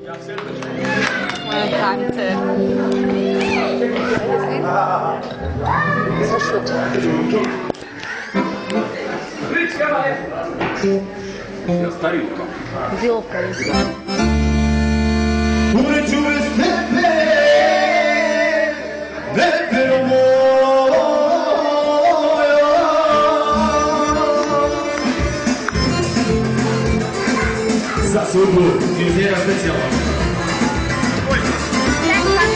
Moja Tante. So šut. Zilka je sve. Ureću bez tebe, pepero moja. Za sudu, izvjera specijalno. Čekam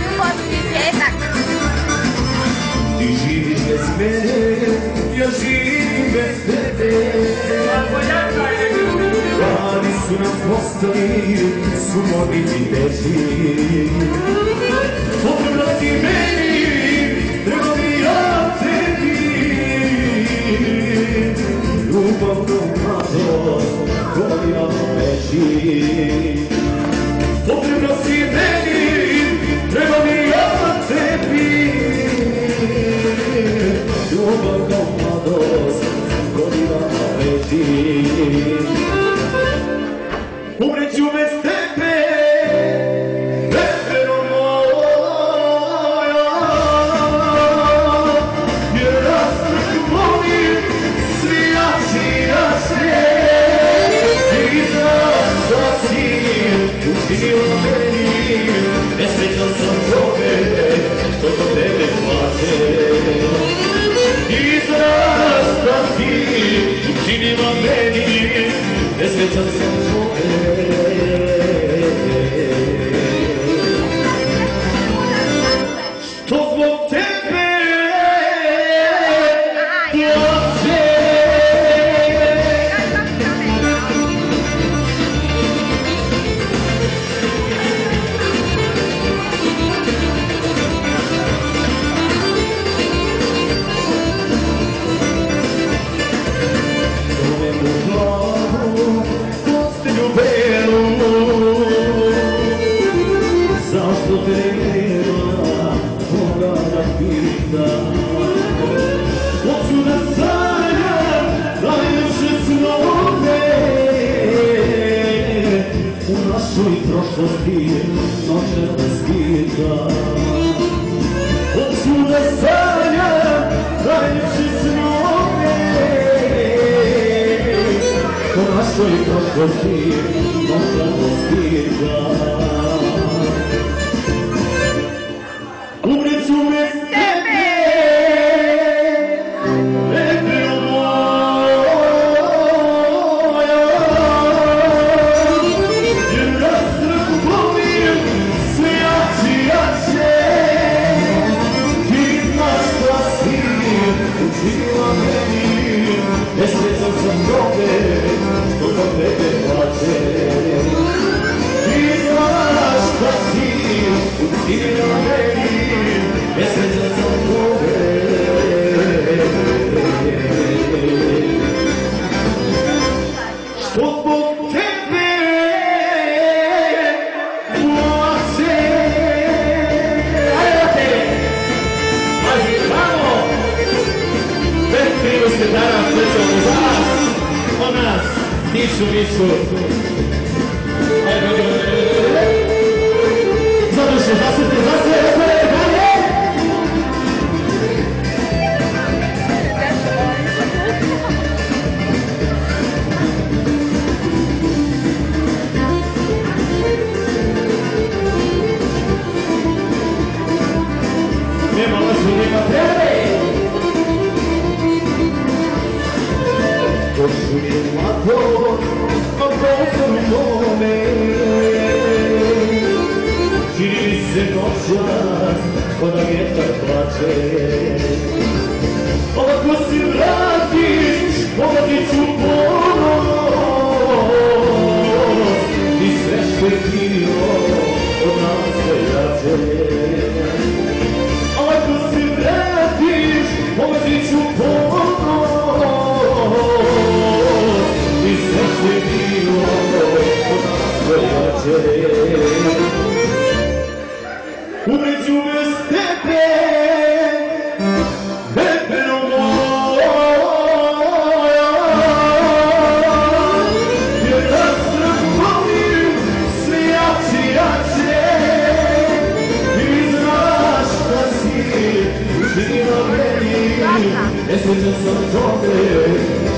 ljubavni pjetak. Ti živiš bez mene, ja živim bez tebe. Dani su nam postali, su moriti teži. Potrebna si meni, treba mi ja tebi. Ljubavno mladost, godina veći. Potrebna si meni, treba mi ja tebi. Ljubavno mladost, godina veći. Umreću bez tebe, pepero moja, jer razvrhu volim svi jači jače. Ti znaš da si učinila meni, nesrećan sam tome što to tebe plače. Ti znaš da si učinila meni, nesrećan sam tome. Što zbog tebe plače. Tome mu glavu, kostilju belu, zašto te nema koga da pitam. Hoću da sanjam najljepše snove, u našoj prošlosti noće da skitam. Hoću da sanjam najljepše snove, u našoj prošlosti noće da skitam. Umreću bez tebe, pepero moja, jer razvrhu volim sve jači jače. Ti znaš da si učinila meni, nesrećan sam tome što za tebe plače. Ti znaš da si učinila meni, nesrećan sam tome. Što zbog tebe plače. Ajde, pazi, tamo, 5:30 dana specijalno za vas, o nas, nisu. Završi, zasvete, nema lažu, nema tebe. Došli je mlado, a gotovo mome. Čini mi se noćas, kada vjetar plače. Ovako si vratiš, pogledit ću ponos. I sve što je bilo, od nas sve jače. Ovako si vratiš, pogledit ću ponos. I sve što je bilo, od nas sve jače. Umreću bez tebe, pepero moja, jer razvrhu volim tome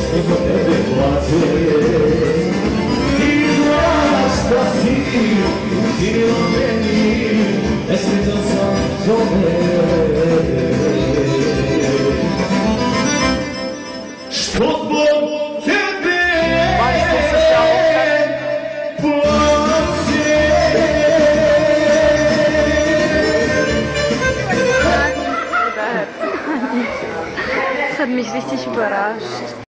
što do tebe plače. I znala šta si učinila meni, nesrećan sam tome. Što zbog tebe Das hat mich richtig überrascht.